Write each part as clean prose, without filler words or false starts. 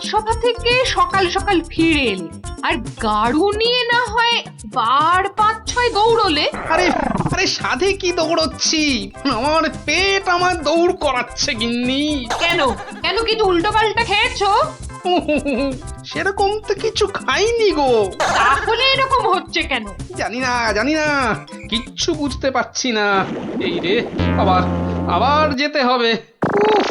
রাজসভা থেকে সকাল সকাল ফিরে এলে আর গাড়ু নিয়ে না হয় বার 5-6 দৌড়লে। আরে আরে সাধে কি দৌড়চ্ছি, আমার পেট আমার দৌড় করাচ্ছে গিন্নি। কেন কেন কিছু উল্টো পাল্টা খেয়েছো? সেরকম তো কিছু খাইনি গো। তাহলে এরকম হচ্ছে কেন? জানি না কিচ্ছু বুঝতে পারছি না। এই রে, আবার আবার যেতে হবে। উফ,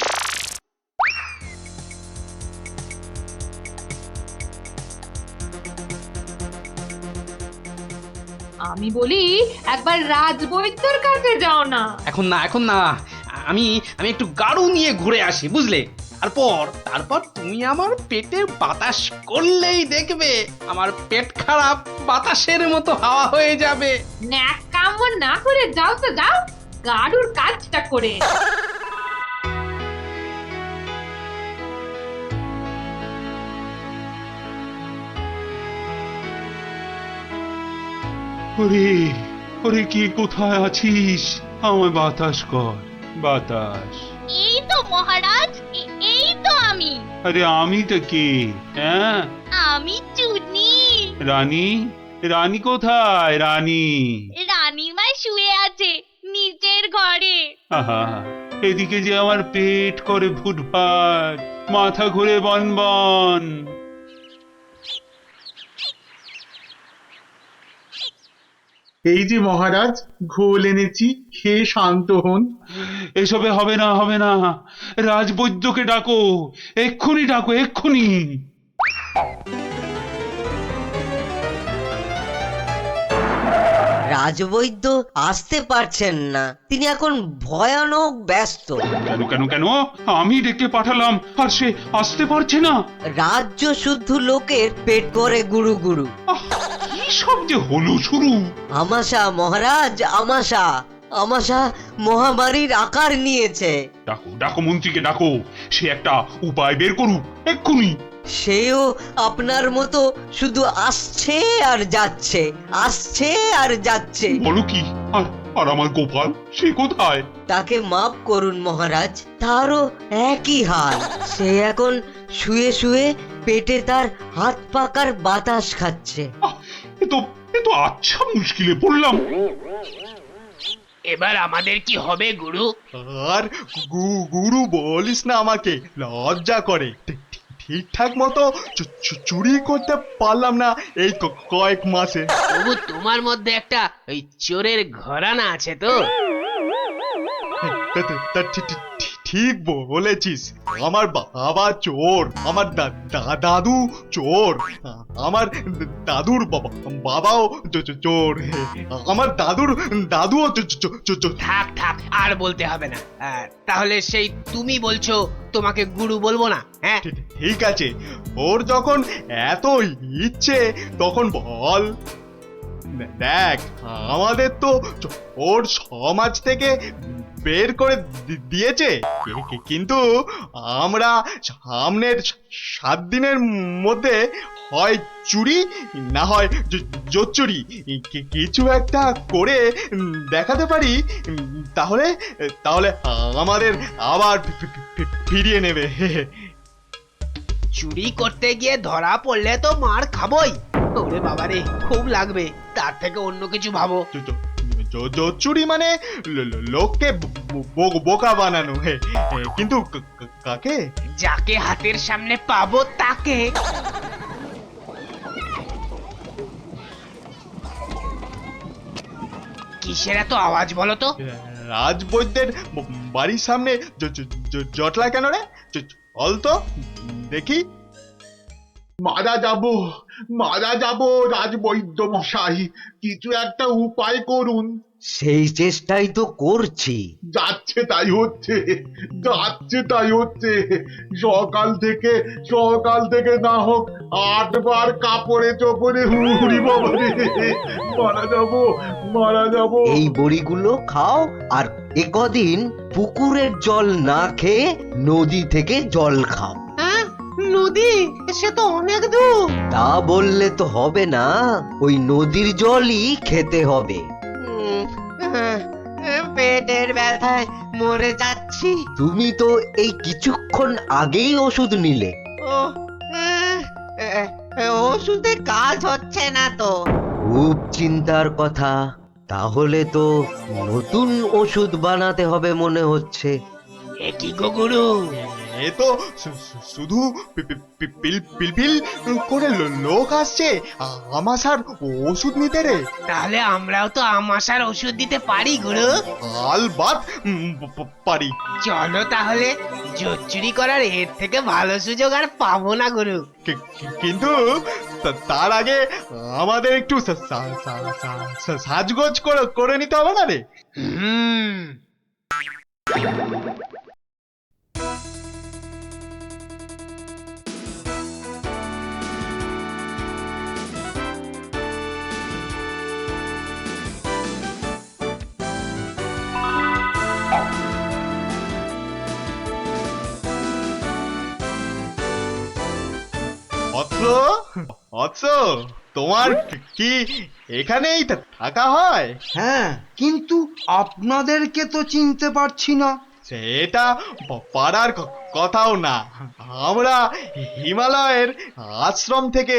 আমি বলি একবার রাজবৈদ্যর কাছে যাও না। এখন না, আমি আমি একটু গাড়ু নিয়ে ঘুরে আসি, বুঝলে? তারপর তুমি আমার পেটে বাতাস করলেই দেখবে আমার পেট খারাপ বাতাসের মতো হাওয়া হয়ে যাবে। ন্যাক কাম না করে যাও তো যাও, গাড়ুর কাজটা করে। ওরে ওরে, কে কোথায় আছিস? আমায় বাতাস কর, বাতাস। এই তো মহারাজ, এই তো আমি। আরে আমি তো কে? হ্যাঁ, আমি চুনি। রানী, রানী কোথায়? রানী রানীমা শুয়ে আছে নিচের ঘরে। আহা, এদিকে যে আমার পেট করে ফুটফাট, মাথা ঘুরে বনবন। এই যে মহারাজ, ঘোল এনেছি, খেয়ে শান্ত হন। এসবে হবে না, হবে না। রাজবৈদ্যকে ডাকো, এক্ষুনি ডাকো, এক্ষুনি। রাজবৈদ্য আসতে পারছেন না, তিনি এখন ভয়ানক ব্যস্ত। কেন কেন কেন? আমি ডেকে পাঠালাম আর সে আসতে পারছে না। রাজ্য শুদ্ধ লোকের পেট করে গুরু গুরু। আহ, কি সব যে হলো শুরু। আমাশা মহারাজ, আমাশা আমাশা মহামারীর আকার নিয়েছে। ডাকো ডাকো, মন্ত্রীকে ডাকো, সে একটা উপায় বের করুক এক্ষুনি। সেও আপনার মতো শুধু আসছে আর যাচ্ছে, আসছে আর যাচ্ছে। বলো কি? আর আর আমার গোপাল, সে কোথায়? তাকে মাফ করুন মহারাজ, তারও একই হাল। সে এখন শুয়ে শুয়ে পেটে তার হাত পাকার বাতাস খাচ্ছে। আহ, এ তো আচ্ছা মুশকিলে পড়লাম। এবার আমাদের কি হবে গুরু? আর গুরু বলিস না, আমাকে লজ্জা করে। ঠিকঠাক মতো চুরি করতে পারলাম না এই কয়েক মাসে। তবু তোমার মধ্যে একটা ওই চোরের ঘরানা আছে তো? ঠিক বলেছিস, আমার বাবা চোর, আমার দাদু চোর, আমার দাদুর বাবাও চোর, আমার দাদুও চোর। থাক থাক, আর বলতে হবে না। তাহলে সেই তুমি বলছো তোমাকে গুরু বলবো না? হ্যাঁ, ঠিক আছে, ওর যখন এত ইচ্ছে তখন বল। দেখ, আমাদের তো ওর সমাজ থেকে বের করে দিয়েছে, কিন্তু আমরা সামনের 7 দিনের মধ্যে হয় চুরি না হয় জোচ্চুরি কিছু একটা করে দেখাতে পারি, তাহলে তাহলে আমাদের আবার ফিরিয়ে নেবে। চুরি করতে গিয়ে ধরা পড়লে তো মার খাবোই। ওরে বাবারে, খুব লাগবে। তার থেকে অন্য কিছু ভাবো। জোচ্চুরি মানে লোককে বোকা বানানো, কিন্তু কাকে? যাকে হাতের সামনে পাবো তাকে। কিসের এত আওয়াজ বলো তো? রাজবৈদ্যের বাড়ির সামনে জটলা কেন রে? চল তো দেখি। মারা যাব রাজবৈদ্য মশাই, কিছু একটা উপায় করুন। সেই চেষ্টাই তো করছি। যাচ্ছে তাই হচ্ছে, সকাল থেকে না হোক 8 বার কাপড়ে চোপড়ে হুড়ি বাবারে, মারা যাব। এই বড়িগুলো খাও, আর একদিন পুকুরের জল না খেয়ে নদী থেকে জল খাও। হ্যাঁ, নদী? সে তো অনেক দূর। তা বললে তো হবে না, ওই নদীর জলই খেতে হবে। পেটের ব্যথায় মরে যাচ্ছি। তুমি তো এই কিছুক্ষণ আগেই ওষুধ নিলে। ও ওষুধে কাজ হচ্ছে না তো। খুব চিন্তার কথা। তাহলে তো নতুন ওষুধ বানাতে হবে মনে হচ্ছে। এ কি গো গুরু, এ তো শুধু পিলপিল করে লোক আসছে আমাশার ওষুধ নিতে রে। তাহলে আমরাও তো আমাশার ওষুধ দিতে পারি গুরু। আলবাত পারি। চলো তাহলে, জোচ্চুরি করার এর থেকে ভালো সুযোগ আর পাবো না গুরু। কিন্তু তার আগে আমাদের একটু সাজগোজ করে নিতে হবে না রে? হুম। অৎস, তোমার কি এখানেই থাকা হয়? হ্যাঁ, কিন্তু আপনাদেরকে তো চিনতে পারছি না। সেটা পারার কথাও না। আমরা হিমালয়ের আশ্রম থেকে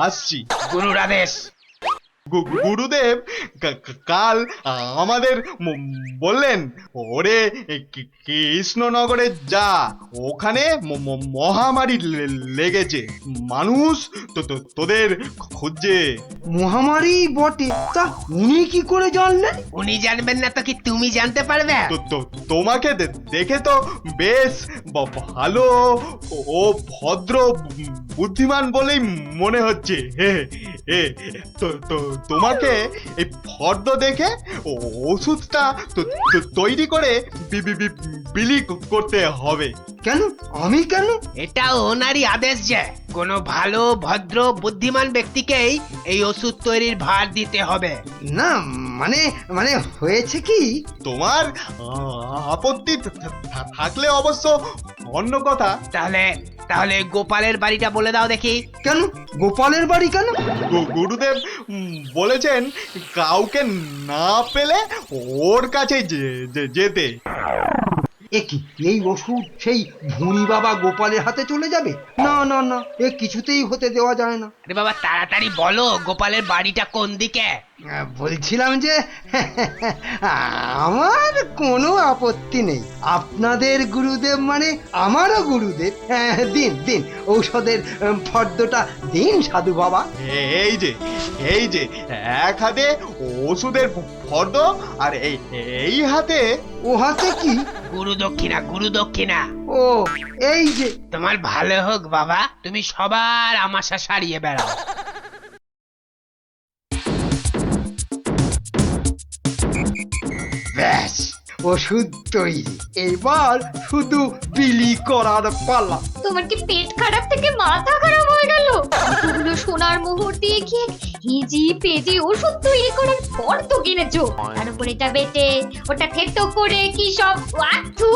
আসছি। গুরুর আদেশ। গুরুদেব কাল আমাদের বললেন, ওরে কৃষ্ণনগরে যা, ওখানে মহামারী লেগেছে, মানুষ তোদের খুঁজছে। মহামারী বটে, তা উনি কি করে জানলেন? উনি জানবেন না তো কি তুমি জানতে পারবে? তোমাকে দেখে তো বেশ ভালো ও ভদ্র বুদ্ধিমান বলেই মনে হচ্ছে। তোমাকে এই ফর্দ দেখে ওষুধটা তৈরি করে বিলি করতে হবে। কেন? আমি কেন? এটা ওনারই আদেশ যে কোনো ভালো ভদ্র বুদ্ধিমান ব্যক্তিকেই এই ওষুধ তৈরির ভার দিতে হবে। না, মানে মানে হয়েছে কি, তোমার আপত্তি থাকলে অবশ্য অন্য কথা। তাহলে তাহলে গোপালের বাড়িটা বলে দাও দেখি। কেন গোপালের বাড়ি কেন? গুরুদেব বলেছেন কাউকে না পেলে ওর কাছে যেতে। কি এই ওষুধ সেই ভুঁড়ি বাবা গোপালের হাতে চলে যাবে? না না না, এ কিছুতেই হতে দেওয়া যায় না। আরে বাবা তাড়াতাড়ি বলো, গোপালের বাড়িটা কোন দিকে? বলছিলাম যে আমার কোনো আপত্তি নেই। আপনাদের গুরুদেব মানে আমারও গুরুদেব। দিন দিন ঔষধের ফর্দটা দিন সাধু বাবা। এই যে এক হাতে ওষুধের ফর্দ, আর এই হাতে। ও হাতে কি? গুরু দক্ষিণা, গুরু দক্ষিণা। ও এই যে। তোমার ভালো হোক বাবা, তুমি সবার আমাশা সারিয়ে বেড়াও। ব্যাস, ওষুধ তৈরি, এবার শুধু বিলি করার পালা। তোমার কি পেট খারাপ থেকে মাথা খারাপ হয়ে গেল? এতগুলো সোনার মোহর দিয়ে কি হিজি পেজি ওষুধ তৈরি করার পর তো কিনেছো, তার উপর এটা বেটে ওটা থেতো করে কি সব ওয়াথু।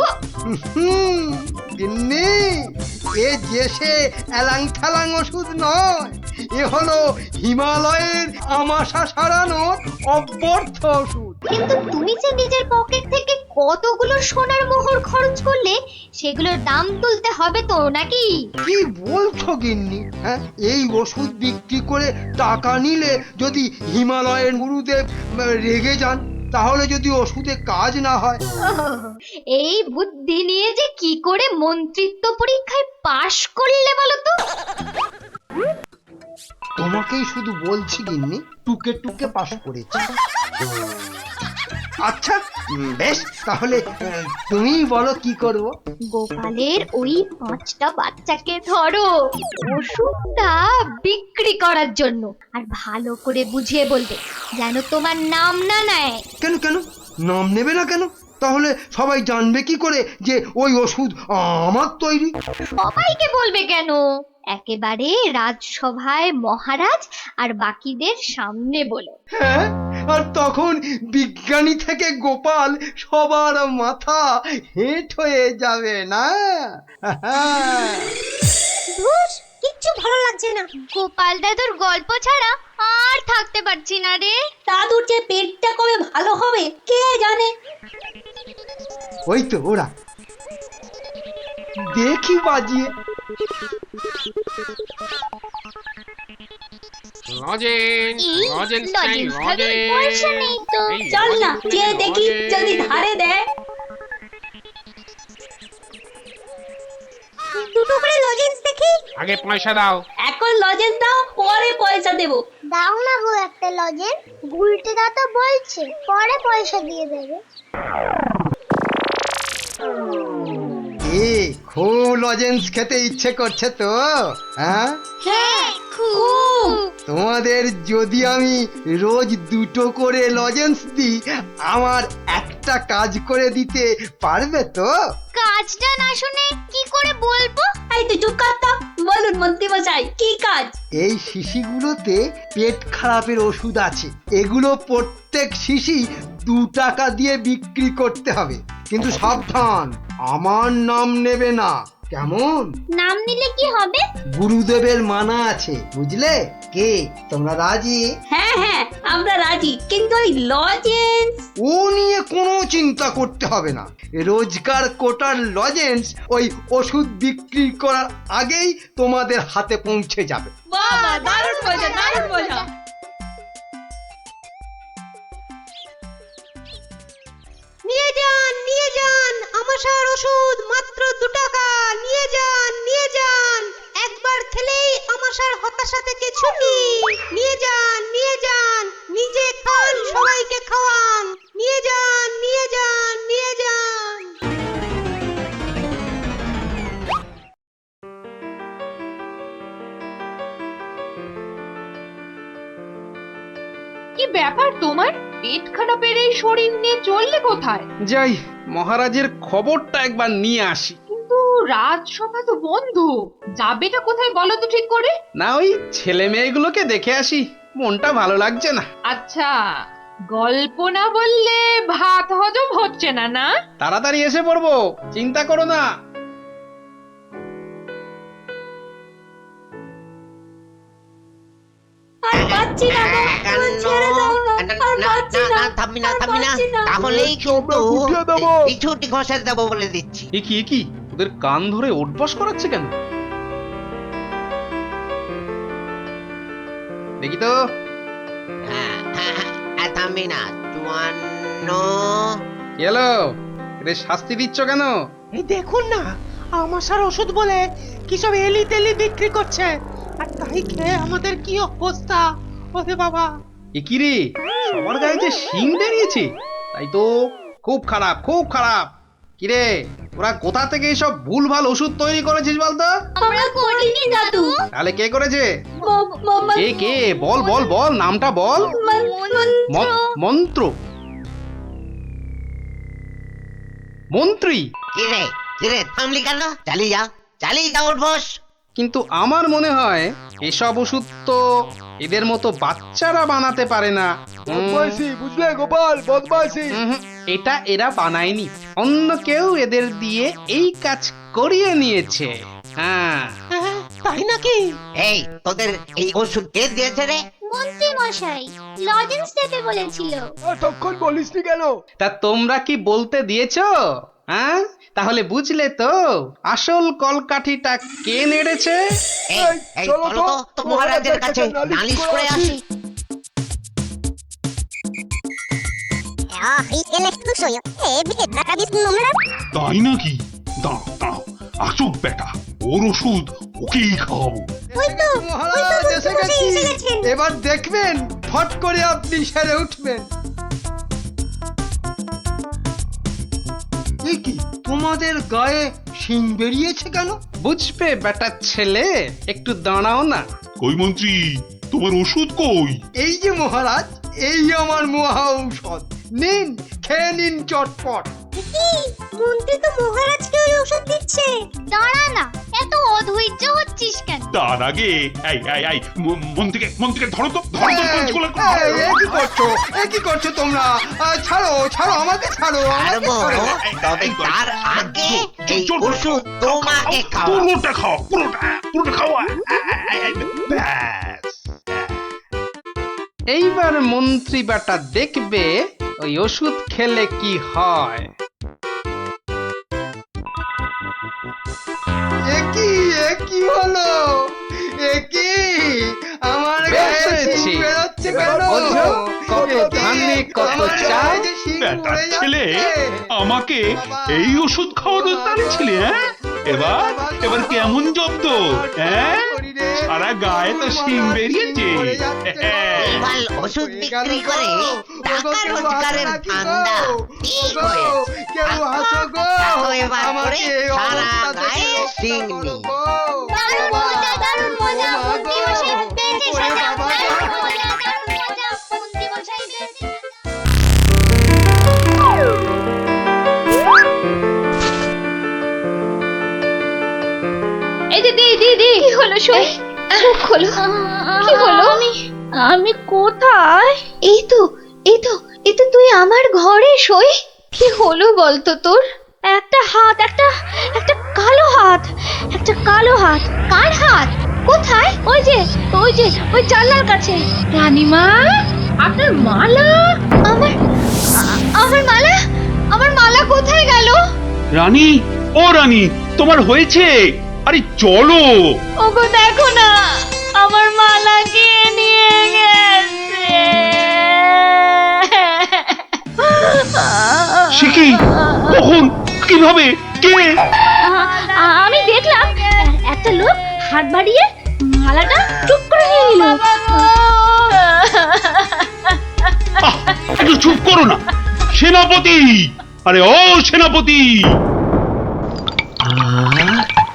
গিন্নি, এ যে সে এলাং থালাং ওষুধ নয়, এ হলো হিমালয়ের আমাশা সারানোর অব্যর্থ ওষুধ। কিন্তু তুমি যে নিজের পকেট থেকে কতগুলো সোনার মোহর খরচ করলে, সেগুলোর দাম তুলতে হবে তো নাকি? কি বলছো গিন্নি? হ্যাঁ, এই ওষুধ বিক্রি করে টাকা নিলে যদি হিমালয়ের গুরুদেব রেগে যান, তাহলে যদি ওষুধে কাজ না হয়। এই বুদ্ধি নিয়ে যে কি করে মন্ত্রিত্ব পরীক্ষায় পাশ করলে বলো তো? তোমাকেই শুধু বলছি গিন্নি, টুকে টুকে পাশ করেছি। আচ্ছা বেশ, তাহলে তুমি বলো কি করব। গোপালের ওই 5টা বাচ্চাকে ধরো ওষুধটা বিক্রি করার জন্য, আর ভালো করে বুঝিয়ে বলবে যেন তোমার নাম না নেয়। কেন কেন নাম নেবে না কেন? তাহলে সবাই জানবে কি করে যে ওই ওষুধ আমার তৈরি? সবাইকে বলবে কেন, একেবারে রাজসভায় মহারাজ আর বাকিদের সামনে বলো। হ্যাঁ, আর তখন বিজ্ঞানী থেকে গোপাল সবার মাথা হেঁট হয়ে যাবে না? কিচ্ছু ভালো লাগছে না, গোপাল দাদুর গল্প ছাড়া আর থাকতে পারছি না রে। দাদুর যে পেটটা কবে ভালো হবে কে জানে। ওই তো ওরা, দেখি বাজিয়ে। লজেন্স এই লজেন্স চাই লজেন্স খাবে, পয়সা নেই তো। এই চল না লজেন্স যে চাই, দেখি লজেন্স। যদি ধারে দেয়। দুটো করে লজেন্স দেখি। আগে পয়সা দাও। এখন লজেন্স দাও, পরে পয়সা দেবো। দাও না গো একটা লজেন্স, গুলটে দা তো বলছে পরে পয়সা দিয়ে দেবে। খুব লজেন্স খেতে ইচ্ছে করছে তো? হ্যাঁ, হ্যাঁ খুব। তোমাদের যদি আমি রোজ দুটো করে লজেন্স দিই, আমার একটা কাজ করে দিতে পারবে তো? কাজটা না শুনে কি করে বলবো? এই তুই চুপ কর তো। বলুন মন্ত্রী মশাই, কি কাজ? এই শিশিগুলোতে পেট খারাপের ওষুধ আছে, এগুলো প্রত্যেক শিশি 2 টাকা দিয়ে বিক্রি করতে হবে, কিন্তু সাবধান, আমার নাম নেবে না, কেমন? নাম নিলে কি হবে? গুরুদেবের মানা আছে, বুঝলে? কে তোমরা রাজি? হ্যাঁ হ্যাঁ আমরা রাজি, কিন্তু ওই লজেন্স। ও নিয়ে কোনো চিন্তা করতে হবে না, রোজকার কোটার লজেন্স ওই ওষুধ বিক্রি করার আগেই তোমাদের হাতে পৌঁছে যাবে। বাবা দারুণ মজা, দারুণ মজা। নিয়ে যান আমাশার ওষুধ মাত্র 2 টাকা। নিয়ে যান একবার খেলেই আমাশার হতাশা থেকে ছুটি। নিয়ে যান নিজে খান, সবাইকে খাওয়ান। নিয়ে যান কি ব্যাপার তোমার? পেট খারাপের এই শরীর নিয়ে চললে কোথায়? যাই মহারাজের খবরটা একবার নিয়ে আসি। কিন্তু রাজসভা তো বন্ধ, যাবেটা কোথায় বলো তো ঠিক করে? না, ওই ছেলে মেয়েগুলোকে দেখে আসি, মনটা ভালো লাগছে না। আচ্ছা, গল্প না বললে ভাত হজম হচ্ছে না, না? তাড়াতাড়ি এসে পড়বো, চিন্তা করো না। আর পাচ্ছি না গো, আমার ছেড়ে দাও না, আর পাচ্ছি না, থামবি না পাচ্ছি না। তাহলেই কিন্তু উঠিয়ে দেবো। এই ছুটি ঘষে দেবো বলে দিচ্ছি। এ কি ওদের কান ধরে ওঠবস করাচ্ছে কেন? দেখি তো। থামবি না 54। কি হলো? এদের শাস্তি দিচ্ছ কেন? এই দেখুন না, আমাশার ওষুধ বলে কি সব এলি তেলি বিক্রি করছে, আর তাই খেয়ে আমাদের কি অবস্থা। ওরে বাবা, এ কি রে, সবার গায়ে যে শিং বেরিয়েছে, তাই তো খুব খারাপ, খুব খারাপ। কিরে, ওরা কোথা থেকে এইসব ভুলভাল ওষুধ তৈরি করেছিস বলতো? আমরা করিনি দাদু। তাহলে কে করেছে? মামা কে বল বল বল, নামটা বল। মন্ত্র মন্ত্রী? কিরে থামলি কেন? চালিয়ে যাও উঠবস। কিন্তু আমার মনে হয় এসব ওষুধ তো এদের মতো বাচ্চারা বানাতে পারে না। বুঝলে গোপাল, বদমাইশি। এটা এরা বানায়নি, অন্য কেউ এদের দিয়ে এই কাজ করিয়ে নিয়েছে। হ্যাঁ, তাই নাকি? এই তোদের এই ওষুধ কে দিয়েছে রে? মন্ত্রী মশাই লজেন্স দিতে বলেছিল। তখন বলিসনি কেন? তা তোমরা কি বলতে দিয়েছো? হ্যাঁ, তাহলে বুঝলে তো আসল কলকাঠিটা কে নেড়েছে। এই চলো তো মহারাজের কাছে নালিশ করে আসি। তাই নাকি? দাঁড়াও আসুক বেটা, ওর ওষুধ ওকেই খাওয়াবো। মহারাজ এসে গেছি, এবার দেখবেন ফট করে আপনি সেরে উঠবেন। এ কি, তোমাদের গায়ে শিং বেরিয়েছে কেন? বুঝবে বেটা ছেলে, একটু দাঁড়াও না। কই মন্ত্রী, তোমার ওষুধ কই? এই যে মহারাজ, এই আমার মহা ঔষধ, নিন খেয়ে নিন চটপট। মন্ত্রী তো মহারাজকে ওই ওষুধ দিচ্ছে। দাঁড়া না, এত অধৈর্য হচ্ছিস কেন? তার আগে এই মন্ত্রীকে ধরো তো, পঞ্চগুলো। এ কি করছো তোমরা? ছাড়ো আমাকে, ছাড়ো আমাকে, ছাড়ো। তবে তার আগে এই ওষুধ তোমাকে খাওয়া। পুরোটা খাও, পুরোটা খাওয়া। ব্যাস। এইবার মন্ত্রী বেটা দেখবে ওই ওষুধ খেলে কি হয়। এ কি হলো? এ কি আমার গায়ে শিং কত ধানে কত চাল। বেটার ছেলে আমাকে এই ওষুধ খাওয়ানোর তালে ছিলে, হ্যাঁ? এবার এবার কেমন জব্দ, হ্যাঁ? সারা গায়ে তো শিং বেরিয়েছে। এবার ওষুধ বিক্রি করে টাকা রোজগারের ধান্দা ঠিক হয়েছে। কেউ হাসো গো, তাও এবার করে আমাকে এই সারা অবস্থা গায়ে দেখে শিং রক্ষা নেই। করো গো। দারুণ মজা দারুণ মজা মন্ত্রী মশাই পেয়েছে সাজা দারুণ মজা মন্ত্রী মশাই পেয়েছে। এই যে দি দি দি কি হলো সই? মুখ খোলো। কি হলো? আমি কোথায়? এই তো তুই আমার ঘরে সই। কি হলো বলতো তোর? একটা হাত, একটা কালো হাত, কার হাত? কোথায়? ওই যে ওই জানলার কাছে। রানীমা, আপনার মালা। আমার মালা কোথায় গেল? রানী, ও রানী, তোমার হয়েছে? আরে চলো। ওগো দেখো না, আমার মালা কে নিয়ে গেছে। সে কি? কখন? কিভাবে? কে? আমি দেখলাম একটা লোক হাত বাড়িয়ে মালাটা চুপ করে নিয়ে নিল। আহ, একটু চুপ করো না সেনাপতি। আরে ও সেনাপতি,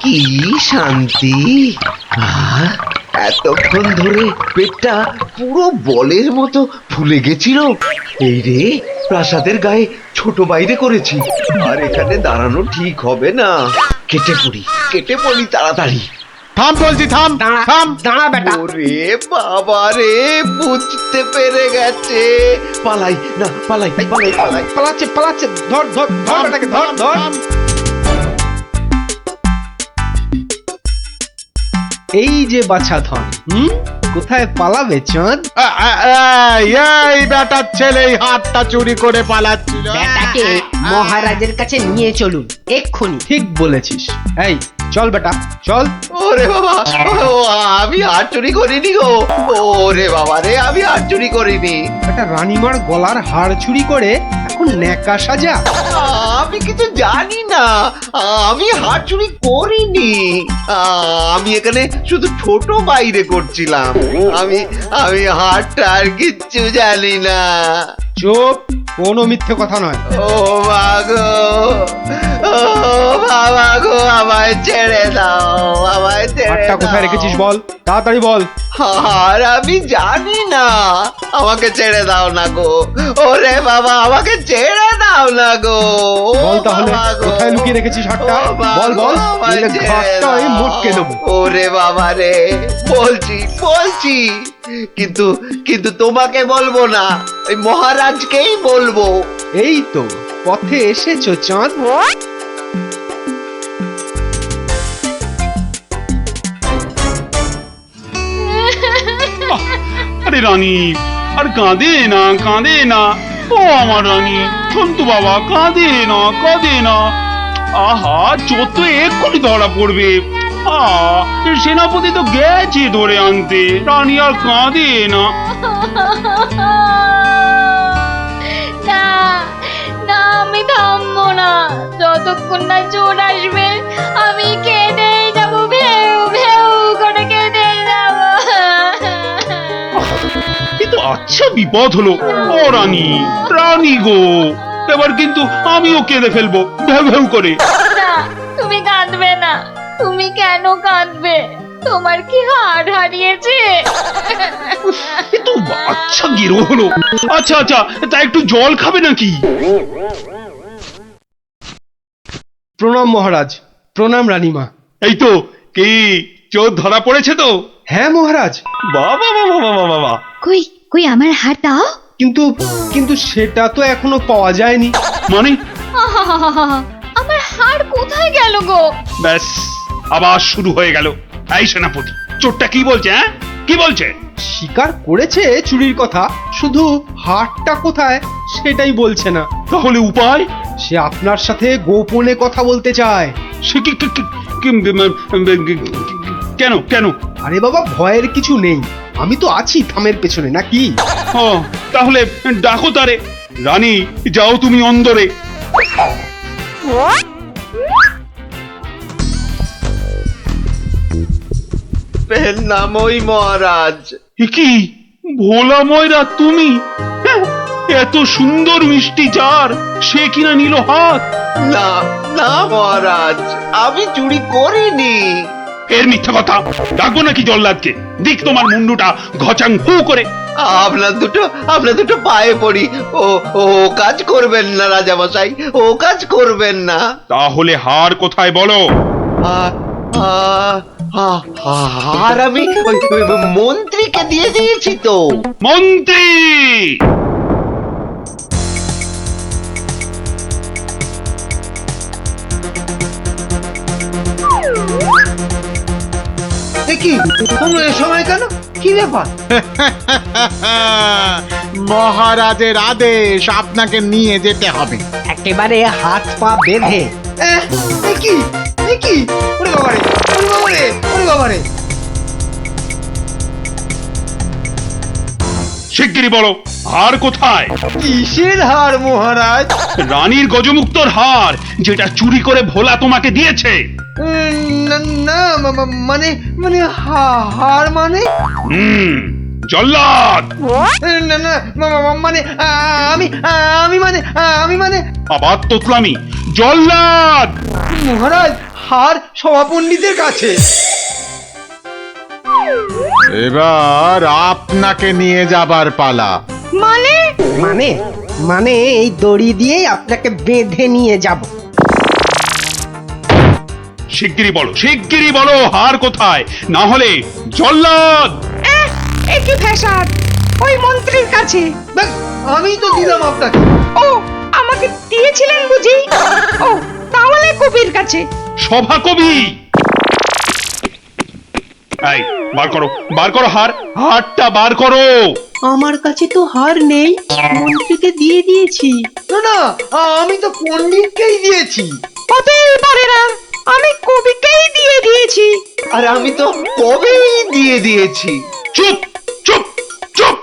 কি শান্তি! এতক্ষণ ধরে পেটটা পুরো বলের মতো ফুলে গেছিল। এই রে, প্রাসাদের গায়ে ছোট বাইরে করেছি, আর এখানে দাঁড়ানো ঠিক হবে না। কেটে পড়ি তাড়াতাড়ি। থাম বলছি, থাম থাম, দাঁড়া বেটা। ওরে বাবা রে, বুঝতে পেরে গেছে। পালাই না, পালাই। পালাচ্ছে, ধর বেটাকে, ধর। এই যে বাছা ধন, কোথায় পালাবে চাঁদ? এই বেটার ছেলে এই হাতটা চুরি করে পালাচ্ছিল। বেটাকে মহারাজের কাছে নিয়ে চলুন এক্ষুনি। ঠিক বলেছিস। এই চল বেটা, চল। ওরে বাবা, আমি হাত চুরি করিনি গো। ওরে বাবা রে, আমি হাত চুরি করিনি। একটা রানীমার গলার হার চুরি করে এখন ন্যাকা সাজা। আমি কিছু জানি না, আমি হাত চুরি করিনি। আমি এখানে শুধু ছোট বাইরে করছিলাম। আমি হাতটা আর কিচ্ছু জানি না। চুপ, কোনো মিথ্যে কথা নয়। ও মা গো, ও বাবা গো, আমায় ছেড়ে দাও, আমায় ছেড়ে হারটা কোথায় দাও। রেখেছিস বল, তাড়াতাড়ি বল। আর আমি জানি না, আমাকে ছেড়ে দাও না গো। ওরে বাবা, আমাকে ছেড়ে দাও না গো। বল তাহলে, বাবা গো। কোথায় লুকিয়ে রেখেছিস হারটা? ও বাবা বল গো, বল, আমায় নইলে ছেড়ে ঘাটটা আমি দাও। মটকে দেবো। ওরে বাবা রে, বলছি, কিন্তু তোমাকে বলবো না, ওই মহারাজকেই বলবো। এই তো পথে এসেছো চাঁদ। আরে রানী, আর কাঁদে না। ও আমার রানী, সন্তু বাবা, কাঁদে না। আহা, চোর তো এক্ষুনি ধরা পড়বে। সেনাপতি তো গেছে ধরে আনতে। রানী আর কাঁদে না। না, আমি থামবো না যতক্ষণ না চোর আসবে। আমি কেঁদেই যাবো, ভেউ করে কেঁদে যাবো। কিন্তু আচ্ছা বিপদ হলো। ও রানী গো, এবার কিন্তু আমিও কেঁদে ফেলবো ভেউ করে। না, তুমি কাঁদবে না। তুমি কেন কাঁদবে? তোমার কি হাড় হারিয়েছে? কিন্তু আচ্ছা গেরো হলো। আচ্ছা, তা একটু জল খাবে নাকি? প্রণাম মহারাজ, প্রণাম রানীমা। এই তো, কি চোর ধরা পড়েছে তো? হ্যাঁ মহারাজ। বাবা। কই আমার হাড় দাও। কিন্তু সেটা তো এখনো পাওয়া যায়নি। মানে? আমার হাড় কোথায় গেল গো? ব্যাস, আবার শুরু হয়ে গেল। এই সেনাপতি, চোরটা কি বলছে? হ্যাঁ, কি বলছে? স্বীকার করেছে চুরির কথা, শুধু হারটা কোথায় সেটাই বলছে না। তাহলে উপায়? সে আপনার সাথে গোপনে কথা বলতে চায়। সে কেন? আরে বাবা, ভয়ের কিছু নেই, আমি তো আছি থামের পেছনে, নাকি? ও তাহলে ডাকো তারে। রানী, যাও তুমি অন্দরে। নামই মহারাজ। এ কি ভোলা ময়রা তুমি? হ্যাঁ, এত সুন্দর মিষ্টি জার সে কিনা নিল হাত। না না মহারাজ, আমি চুরি করিনি। এর মিথ্যা কথা। ডাকবো নাকি জল্লাদকে? দিক তোমার মুন্ডুটা ঘচাং ফু করে। আপনার দুটো পায়ে পড়ি। ও ও কাজ করবেন না রাজামশাই, ও কাজ করবেন না। তাহলে হার কোথায় বলো? আর আমি ওই মন্ত্রীকে দিয়ে দিয়েছি তো। মন্ত্রী! কি তোমরা এ সময় কেন? কি ব্যাপার? মহারাজের আদেশ, আপনাকে নিয়ে যেতে হবে। একেবারে হাত পা বেঁধে। কি কি? ওরে বাবারে, ওরে বাবারে, ওরে বাবারে! শিগগিরই বলো, হার কোথায়? কিসের হার মহারাজ? রানীর গজমুক্তর হার, যেটা চুরি করে ভোলা তোমাকে দিয়েছে। না মানে মানে হার মানে? জল্লাদ! না না মানে আমি মানে আবার তোতলামি। জল্লাদ! মহারাজ, হার সভাপণ্ডিতের কাছে। এবার আপনাকে নিয়ে যাবার পালা। মানে মানে মানে এই দড়ি দিয়েই আপনাকে বেঁধে নিয়ে যাব। শিগগিরই বলো হার কোথায়, না হলে জল্লাদ! একই ফ্যাশন, ওই মন্ত্রীর কাছে। আমি তো দিলাম আপনাকে। ও, আমাকে দিয়েছিলেন বুঝি? ও, তাহলে কবির কাছে। সভা কবি! এই, বার করো হারটা বার করো। আমার কাছে তো হার নেই, মন্ত্রীকে দিয়ে দিয়েছি। না না, আমি তো পণ্ডিতকেই দিয়েছি। হতেই পারে না, আমি কবিকেই দিয়ে দিয়েছি। আর আমি তো কবেই দিয়ে দিয়েছি। চুপ চুপ চুপ!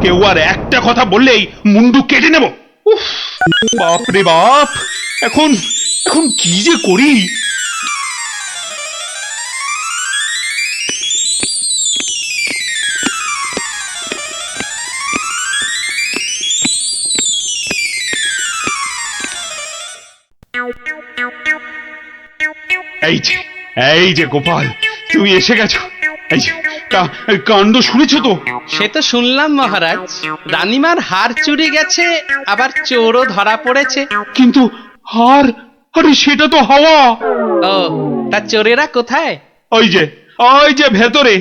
কেউ আর একটা কথা বললেই মুন্ডু কেটে নেব। উফ, বাপ রে বাপ! এখন কি যে করি! এই যে গোপাল, তুমি এসে গেছো। এই যে কাণ্ড শুনেছো তো? সে তো শুনলাম মহারাজ, রানীমার হার চুরি গেছে, আবার চোরও ধরা পড়েছে। কিন্তু হার, আরে সেটা তো হাওয়া। ও, তা চোরেরা কোথায়? ওই যে ভেতরে।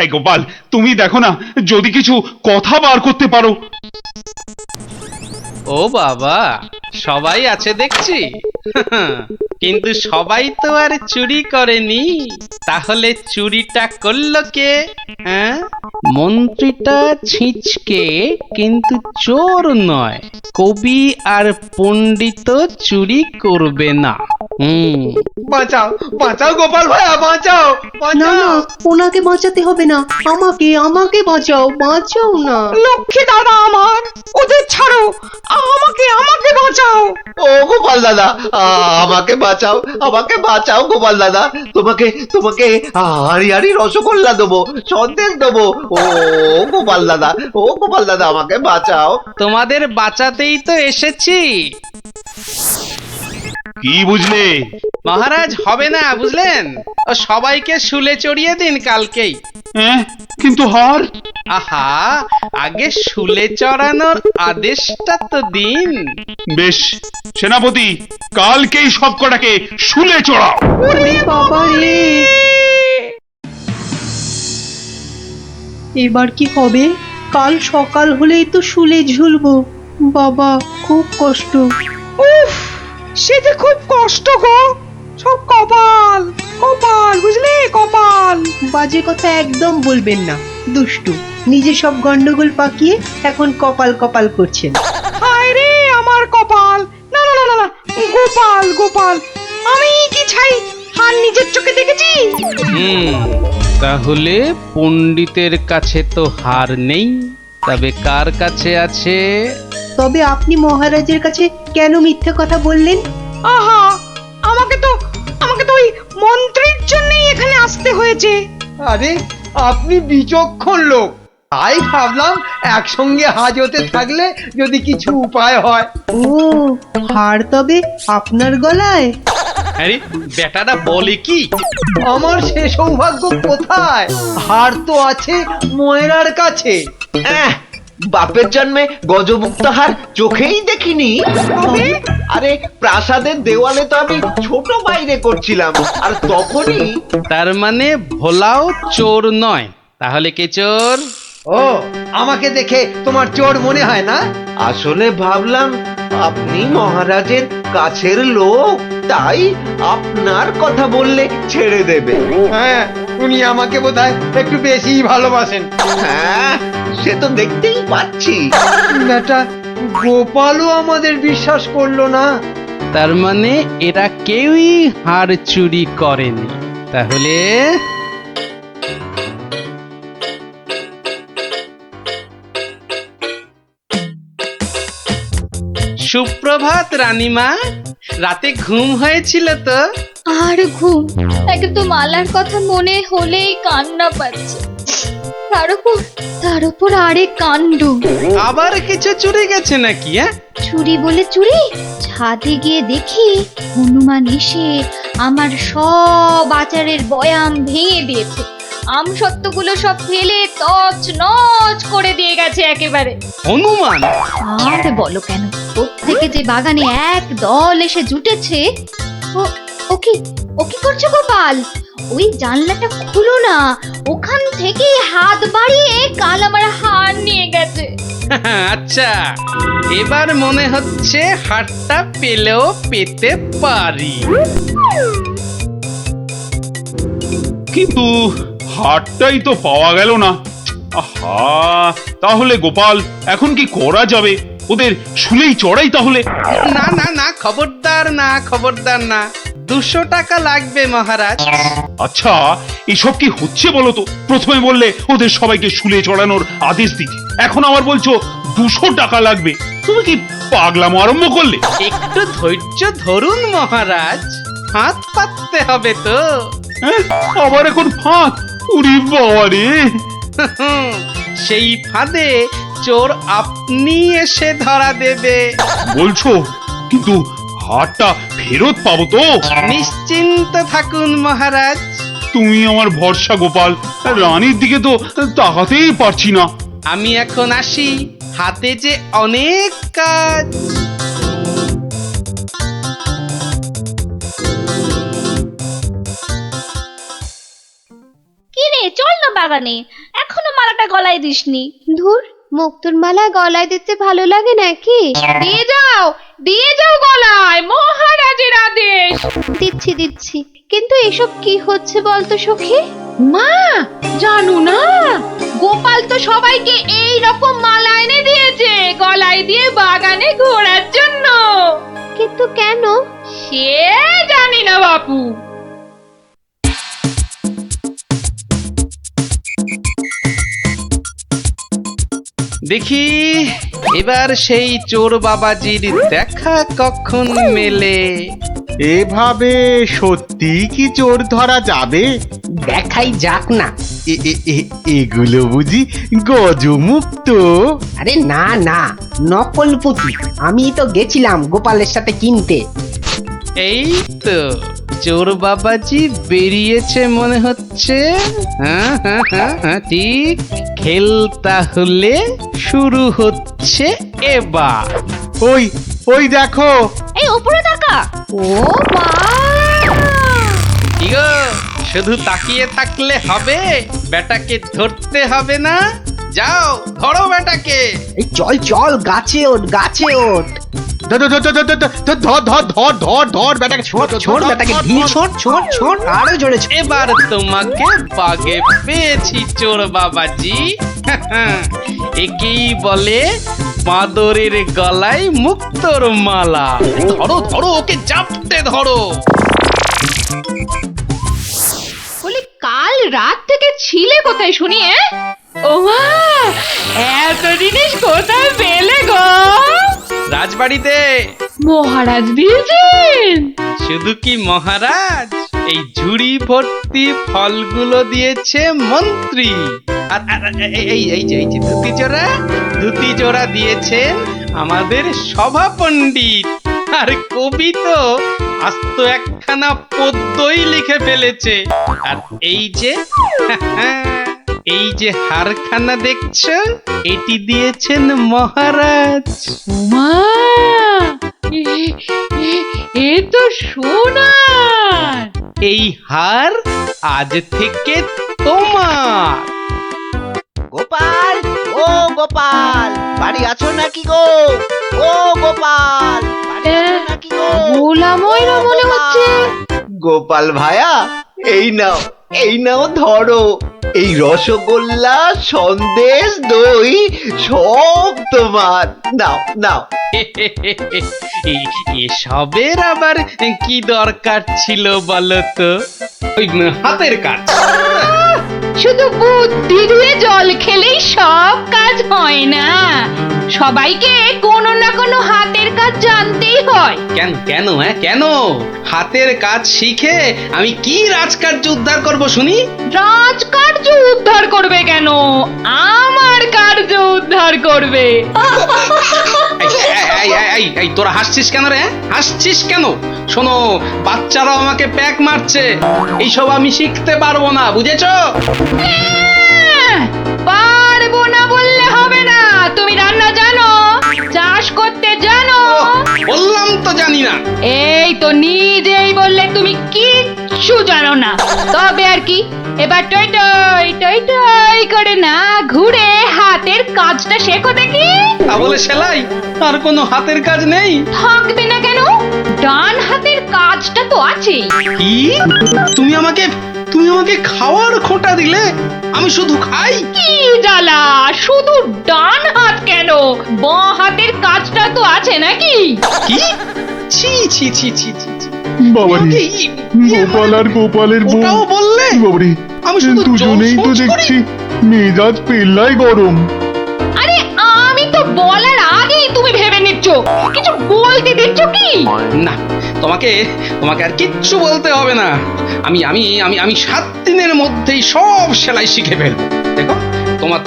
এই গোপাল, তুমি দেখো না যদি কিছু কথা বার করতে পারো। ও বাবা, সবাই আছে দেখছি। কিন্তু সবাই তো আর চুরি করেনি। তাহলে চুরিটা করলো কে? হ্যাঁ, মন্ত্রীটা ছিঁচকে, কিন্তু চোর নয়। কবি আর পণ্ডিত চুরি করবে না। বাঁচাও বাঁচাও গোপাল ভাইয়া, বাঁচাও বাঁচাও। ওনাকে বাঁচাতে হবে না, আমাকে বাঁচাও না। লক্ষ্মী দাদা আমার, ওদের ছাড়ো, আমাকে বাঁচাও। ও গোপাল দাদা, আমাকে বাঁচাও গোপাল দাদা। তোমাকে হাড়ি রসগোল্লা দেবো, সন্দেশ দেবো। ও গোপাল দাদা, আমাকে বাঁচাও। তোমাদের বাঁচাতেই তো এসেছি। কি বুঝলে মহারাজ? হবে না বুঝলেন? ও সবাইকে শুলে চড়িয়ে দিন কালকেই। কিন্তু হার? আহা, আগে শুলে চড়ানোর আদেশটা তো দিন। বেশ, সেনাপতি, কালকেই সব কটাকে শুলে চড়াও। এবার কি হবে? কাল সকাল হলেই তো শুলে ঝুলবো। বাবা, খুব কষ্ট। উফ, সে যে খুব কষ্ট গো। সব কপাল বুঝলে, কপাল। বাজে কথা একদম বলবেন না, দুষ্টু। নিজে সব গন্ডগোল পাকিয়ে এখন কপাল করছেন। হায় রে আমার কপাল! না, গোপাল, আমি কি ছাই হার নিজের চোখে দেখেছি? তাহলে পণ্ডিতের কাছে তো হার নেই, তবে কার কাছে আছে? তবে আপনি মহারাজের কাছে কেন মিথ্যে কথা বললেন? আহা, আমাকে তো ওই মন্ত্রীর জন্যই এখানে আসতে হয়েছে। আরে আপনি বিচক্ষণ লোক, তাই ভাবলাম একসঙ্গে হাজতে থাকলে যদি কিছু উপায় হয়। ও, হার তবে আপনার গলায়? আরে বেটাটা বলে কি? আমার সে সৌভাগ্য কোথায়? হার তো আছে ময়রার কাছে। বাপের জন্মে গজমুক্ত হার চোখেই দেখিনি। আরে প্রাসাদের দেওয়ালে তো আমি ছোট বাইরে করছিলাম, আর তখনই। তার মানে ভোলাও চোর নয়, তাহলে কে চোর? ও, আমাকে দেখে তোমার চোর মনে হয় না? আসলে ভাবলাম আপনি মহারাজের কাছের লোক, তাই আপনার কথা বললে ছেড়ে দেবে। হ্যাঁ, উনি আমাকে বোধহয় একটু বেশিই ভালোবাসেন। হ্যাঁ, সে তো দেখতেই পাচ্ছি। বেটা গোপালও আমাদের বিশ্বাস করলো না। তার মানে এরা কেউই হার চুরি করেনি। তাহলে সুপ্রভাত রানীমা, রাতে ঘুম হয়েছিল তো? আর ঘুম, একে তো মালার কথা মনে হলেই কান্না পাচ্ছে। তার উপর আরেক কাণ্ড। আবার কিছু চুরি গেছে নাকি? চুরি বলে চুরি, ছাদে গিয়ে দেখি হনুমান এসে আমার সব আচারের বয়াম ভেঙে দিয়েছে। আমসত্ত্বগুলো সব ফেলে তছ নছ করে দিয়ে গেছে একেবারে। হনুমান? আর বলো কেন, প্রত্যেকে যে বাগানে এক দল এসে জুটেছে। ও কি করছো গোপাল? ওই জানলাটা খুলো না, ওখান থেকে হাত বাড়িয়ে কাল আমার হার নিয়ে গেছে। আচ্ছা, এবার মনে হচ্ছে হারটা পেলেও পেতে পারি। কিন্তু হারটাই তো পাওয়া গেল না। আহা, তাহলে গোপাল এখন কি করা যাবে? ওদের শুলেই চড়াই তাহলে? না না না, খবরদার না, খবরদার না। 200 টাকা লাগবে মহারাজ। আচ্ছা, এসব কি হচ্ছে বলো তো? প্রথমে বললে ওদের সবাইকে শুলে চড়ানোর আদেশ দিতে, এখন আবার বলছো 200 টাকা লাগবে। তুমি কি পাগলামো আরম্ভ করলে? একটু ধৈর্য ধরুন মহারাজ, হাত পাততে হবে তো। আবার এখন ফাঁক? উরি বাবা রে! সেই ফাঁদে চোর আপনি এসে ধরা দেবে। বলছো, কিন্তু হারটা ফেরত পাবো তো? নিশ্চিন্ত থাকুন মহারাজ। তুমি আমার ভরসা গোপাল, রানীর দিকে তো তাকাতেই পারছি না। আমি এখন আসি, হাতে যে অনেক কাজ। কি রে, চল না বাগানে, এখনো মালাটা গলায় দিসনি। ধুর, মুক্তোর মালা গলায় দিতে ভালো লাগে নাকি? দিয়ে যাও গলায়, মহারাজের আদেশ। দিচ্ছি, কিন্তু এসব কি হচ্ছে বলতো সখী? মা, জানো না, গোপাল তো সবাইকে এই রকম মালা এনে দিয়েছে গলায় দিয়ে বাগানে ঘোরার জন্য। কিন্তু কেন? সে জানি না বাপু। দেখি এবার সেই চোর বাবাজির দেখা কখন মেলে। এভাবে সত্যি কি চোর ধরা যাবে? দেখাই যাক না। এগুলো বুঝি গজমুক্ত? আরে না না, নকল পুঁতি। আমি তো গেছিলাম গোপালের সাথে কিনতে। এই তো চোর বাবাজি বেরিয়েছে মনে হচ্ছে। হ্যাঁ, ঠিক। খেল তাহলে শুরু হচ্ছে এবার। ওই দেখো, এই উপরে তাকা। ও মা! কি গো, শুধু তাকিয়ে থাকলে হবে? বেটাকে ধরতে হবে না? যাও ধরো বেটাকে। এই চল গাছে ওঠ, গাছে ওঠ। ধর বেটাকে, ছোট বেটাকে ধীর, ছোট আরো জোরে। এবার তোমাকে বাগে পেয়েছি চোর বাবাজি। একেই বলে বাঁদরের গলায় মুক্তোর মালা। ধরো ওকে চাপতে ধরো। বলে কাল রাত থেকে ছিলে কোথায় শুনি? ও মা, এত জিনিস কোথায় পেলে গো? রাজবাড়িতে। মহারাজ দিয়েছেন? শুধু কি মহারাজ, এই ঝুড়ি ভর্তি ফলগুলো দিয়েছে মন্ত্রী। আর এই যে ধুতি জোড়া দিয়েছেন আমাদের সভা পণ্ডিত। আর কবি তো আস্ত একখানা পদ্যই লিখে ফেলেছে। আর এই যে হারখানা দেখছো, এটি দিয়েছেন মহারাজ। উমা, এ তো সোনার। এই হার আজ থেকে তোমার। গোপাল, ও গোপাল, বাড়ি আছো নাকি গো? ও গোপাল, বাড়ি আছো নাকি গো? গোলাময়রা মনে হচ্ছে। গোপাল ভায়া, এই নাও ধরো। এই রসগোল্লা, সন্দেশ, দই সব তোমার। নাও। এসবের আবার কি দরকার ছিল বলো তো? ওই হাতের কাজ। শুধু বুদ্ধি দিয়ে জল খেলেই সব কাজ হয় না, সবাইকে কোনো না কোনো হাতের কাজ জানতেই হয়। কেন হাতের কাজ শিখে আমি কি রাজকার্য উদ্ধার করব শুনি? রাজকার্য উদ্ধার করবে কেন, আমার কার্য উদ্ধার করবে। এই তোরা হাসছিস কেন রে? হাসছিস কেন? শোনো, বাচ্চারাও আমাকে প্যাক মারছে, এইসব আমি শিখতে পারবো না, বুঝেছো? পারবো না বললে হবে না। তুমি রান্না জানো, চাষ করতে জানো? বললাম তো জানি না। এই তো নিজেই বললে তুমি কিচ্ছু জানো না। তবে আর কি, এবার টই টই টই টই করে না ঘুরে হাতের কাজটা শেখো দেখি। তা বলে সেলাই? আর কোনো হাতের কাজ নেই? থাকবে না কেন, ডান হাতের কাজটা তো আছে। কি? তুমি আমাকে খাওয়ার খোঁটা দিলে? আমি শুধু খাই? কি জ্বালা, শুধু ডান হাত কেন, বাঁ হাতের কাজটা তো আছে নাকি? কি? ছি ছি ছি ছি ছি। বাবারে, গোপাল আর গোপালের বউ। ওটাও বললে? বাবারে, আমি শুধু দুজনেই তো দেখছি মেজাজ পেল্লাই গরম। আরে আমি তো বলার আগেই তুমি ভেবে নিচ্ছ, কিছু বলতে দিচ্ছ কি? না, তোমাকে আর কিচ্ছু বলতে হবে না। আমি 7 দিনের মধ্যেই সব সেলাই শিখে ফেলবো। দেখো,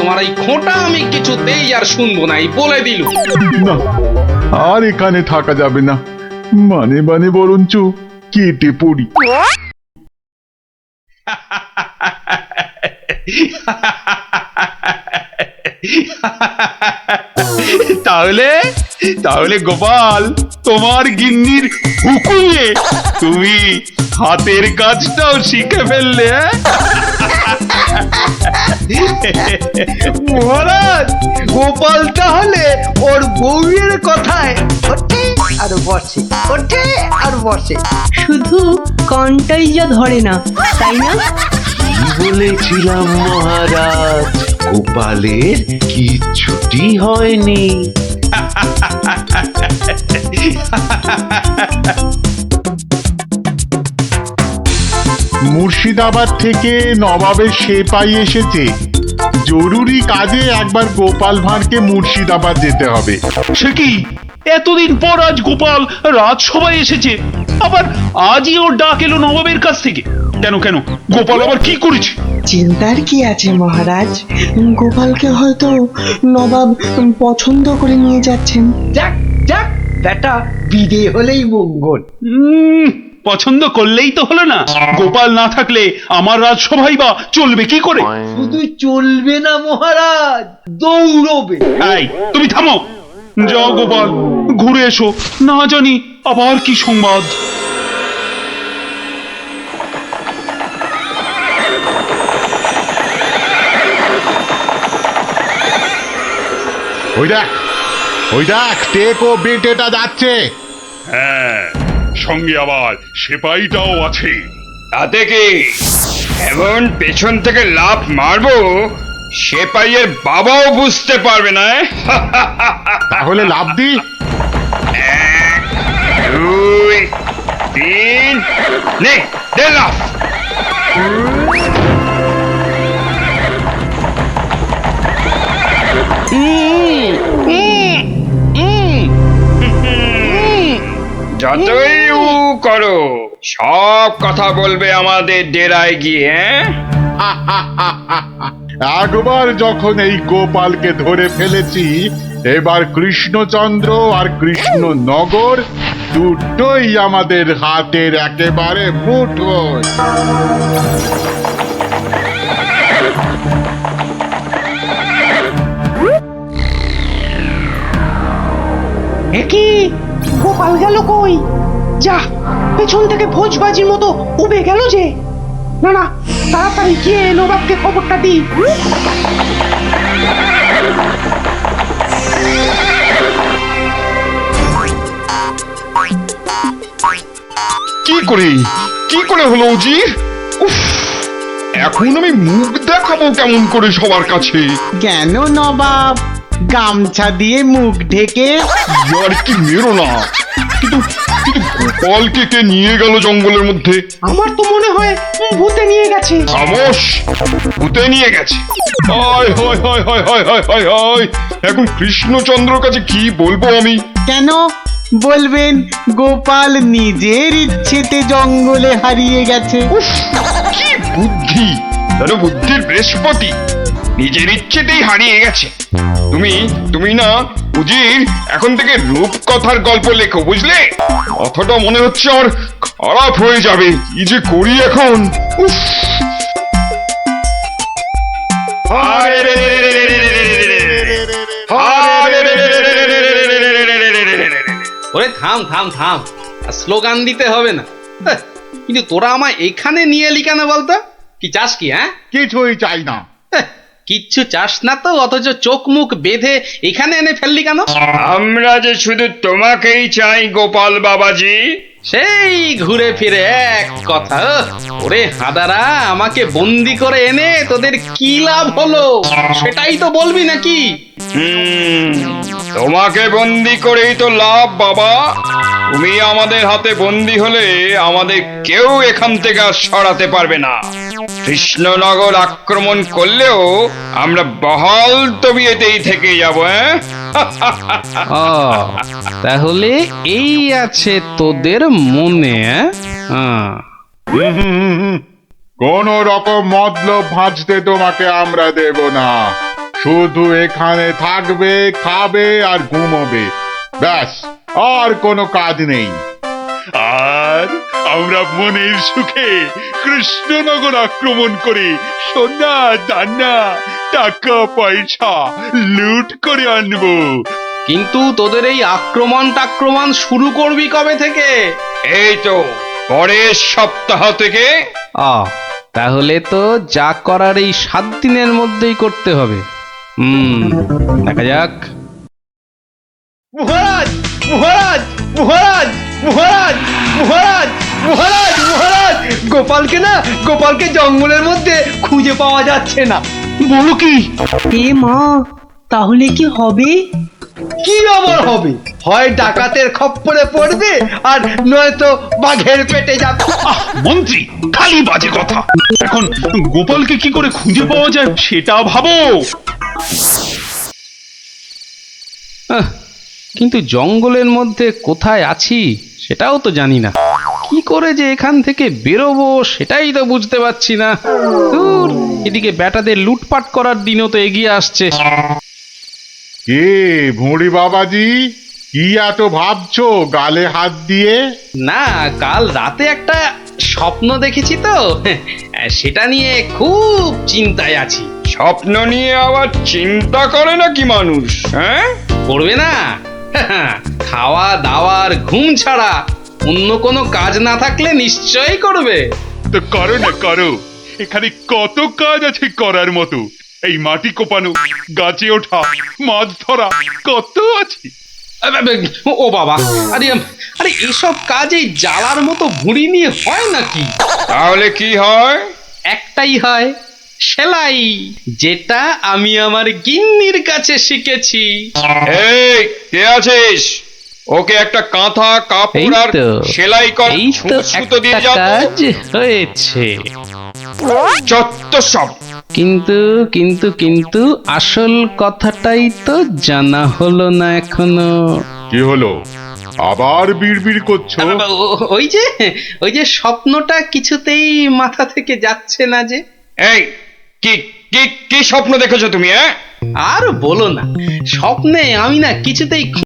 তোমার এই খোঁটা আমি কিছুতেই আর শুনবো না, এই বলে দিল। না, আর এখানে থাকা যাবে না, মানে বরঞ্চ কেটে পড়ি। তাহলে গোপাল, তোমার গিন্নির হুকুমে তুমি হাতের কাজটাও শিখে ফেললে। মহারাজ, গোপাল তাহলে ওর বউয়ের কথায় ওঠে আর বসে। শুধু কনটাই যা ধরে না, তাই না? কি বলেছিলাম মহারাজ, গোপালের কিচ্ছুটি হয়নি। মুর্শিদাবাদ থেকে নবাবের সেপাই এসেছে, জরুরি কাজে একবার গোপাল ভাঁড়কে মুর্শিদাবাদ যেতে হবে। সে কি, এতদিন পর আজ গোপাল রাজসভায় এসেছে, আবার আজই ওর ডাক এলো নবাবের কাছ থেকে। কেন গোপাল আবার কি করেছে? চিন্তার কি আছে মহারাজ, গোপালকে হয়তো নবাব পছন্দ করে নিয়ে যাচ্ছেন। যাক বেটা, বিদে হলেই মঙ্গল। পছন্দ করলেই তো হলো না, গোপাল না থাকলে আমার রাজসভাই বা চলবে কি করে? শুধু চলবে না মহারাজ, দৌড়বে। এই, তুমি থামো। যাও গোপাল, ঘুরে এসো, না জানি আবার কি সংবাদ। ওই দেখ টেকো বেটেটা যাচ্ছে। হ্যাঁ, সঙ্গে আবার সেপাইটাও আছে। তাতে কি এমন পেছন থেকে লাফ মারবো সেপাইয়ের বাবাও বুঝতে পারবে না। তাহলে লাফ দি। 1, 2, 3, নে দে লাফ। যতই উ করো সব কথা বলবে আমাদের ডেরায় গিয়ে, একবার যখন এই গোপালকে ধরে ফেলেছি, এবার কৃষ্ণচন্দ্র আর কৃষ্ণনগর দুটোই আমাদের হাতের একেবারে মুঠোয়। একই গোপাল গেল কই? যা, পেছন থেকে ভোজবাজির মতো উবে গেল যে। না না, তাড়াতাড়ি গিয়ে নবাবকে খবরটা দিই। কি করে হলো উজির? উফ, এখন আমি মুখ দেখাবো কেমন করে সবার কাছে? কেন নবাব, গামছা দিয়ে মুখ ঢেকে? আর কি মেরো না, কিন্তু গোপালকে কে নিয়ে গেল জঙ্গলের মধ্যে? আমার তো মনে হয় ভূতে নিয়ে গেছে। খামোশ, ভূতে নিয়ে গেছে? হায় হায় হায় হায় হায় হায় হায় হায়, এখন কৃষ্ণচন্দ্রর কাছে কি বলবো আমি? কেন বলবেন গোপাল নিজের ইচ্ছেতে জঙ্গলে হারিয়ে গেছে? কি বুদ্ধি, যেন বুদ্ধির বৃহস্পতি, নিজের ইচ্ছেতেই হারিয়ে গেছে। তুমি না উজির, এখন থেকে রূপকথার গল্প লেখো, বুঝলে? কথাটা মনে হচ্ছে আমার খারাপ হয়ে যাবে। কি যে করি এখন? উফ, ওরে থাম থাম থাম, আর স্লোগান দিতে হবে না। কিন্তু তোরা আমায় এখানে নিয়ে এলি কেন বলতো? কি চাস কি? হ্যাঁ, কিছুই চাই না। কিচ্ছু চাস না তো, অথচ চোখ মুখ বেঁধে এখানে এনে ফেললি কেন? আমরা যে শুধু তোমাকেই চাই গোপাল বাবাজি। সেই ঘুরে ফিরে এক কথা। ওরে হাদারা, আমাকে বন্দি করে এনে তোদের কি লাভ হলো সেটাই তো বলবি নাকি? তোমাকে বন্দি করেই তো লাভ বাবা। তুমি আমাদের হাতে বন্দি হলে আমাদের কেউ এখান থেকে আর সরাতে পারবে না। কৃষ্ণনগর আক্রমণ করলেও আমরা বহাল তবিয়েতেই থেকে যাব। তাহলে এই আছে তোদের মনে? কোন রকম মতলব ভাঁজতে তোমাকে আমরা দেব না। শুধু এখানে থাকবে, খাবে আর ঘুমোবে, ব্যাস, আর কোনো কাজ নেই। আর আমরা মনের সুখে কৃষ্ণনগর আক্রমণ করে সোনা দানা টাকা পয়সা লুট করে আনবো। কিন্তু তোদের এই আক্রমণ শুরু করবি কবে থেকে? এই তো পরের সপ্তাহ থেকে। তাহলে তো যা করার এই 7 দিনের মধ্যেই করতে হবে। দেখা যাক। মহারাজ মহারাজ মহারাজ মহারাজ মহারাজ মহারাজ মহারাজ, গোপালকে জঙ্গলের মধ্যে খুঁজে পাওয়া যাচ্ছে না। বলো কি? এ মা, তাহলে কি হবে? কি আবার হবে? হয় ডাকাতের খপ্পরে পড়বে, আর নয়তো বাঘের পেটে যাবে। মন্ত্রী, খালি বাজে কথা। এখন গোপালকে কি করে খুঁজে পাওয়া যায় সেটা ভাবো। কিন্তু জঙ্গলের মধ্যে কোথায় আছি সেটাও তো জানি না। কি করে যে এখান থেকে বেরোবো সেটাই তো বুঝতে পারছি না। দূর, এদিকে ব্যাটাদের লুটপাট করার দিনও তো এগিয়ে আসছে। কে ভুঁড়ি বাবাজি, কি এত ভাবছো গালে হাত দিয়ে? না, কাল রাতে একটা স্বপ্ন দেখেছি তো, সেটা নিয়ে খুব চিন্তায় আছি। স্বপ্ন নিয়ে আবার চিন্তা করে নাকি মানুষ? হ্যাঁ, করবে না? খাওয়া দাওয়ার ঘুম ছাড়া অন্য কোনো কাজ না থাকলে নিশ্চয়ই করবে। তো করো না, করো। এখানে কত কাজ আছে করার মতো। এই মাটি কোপানো, গাছে ওঠা, মাছ ধরা, কত আছে। ও বাবা, আরে এসব কাজ এই জ্বালার মতো ভুঁড়ি নিয়ে হয় নাকি? তাহলে কি হয়? একটাই হয়, সেলাই, যেটা আমি আমার গিন্নির কাছে শিখেছি। এই কে আছিস? ওকে একটা কাঁথা কাপড় আর সেলাই কর, সুতো দিয়ে যাও। কাজ হয়েছে। যত সব কিন্তু কিন্তু কিন্তু আসল কথাটাই তো জানা হলো না এখনো। কি হলো আবার বিড়বিড় করছো? ওই যে স্বপ্নটা কিছুতেই মাথা থেকে যাচ্ছে না যে। এই কি কি কি স্বপ্ন দেখেছো তুমি? আর বলো না, স্বপ্নে আমি না কিছুতেই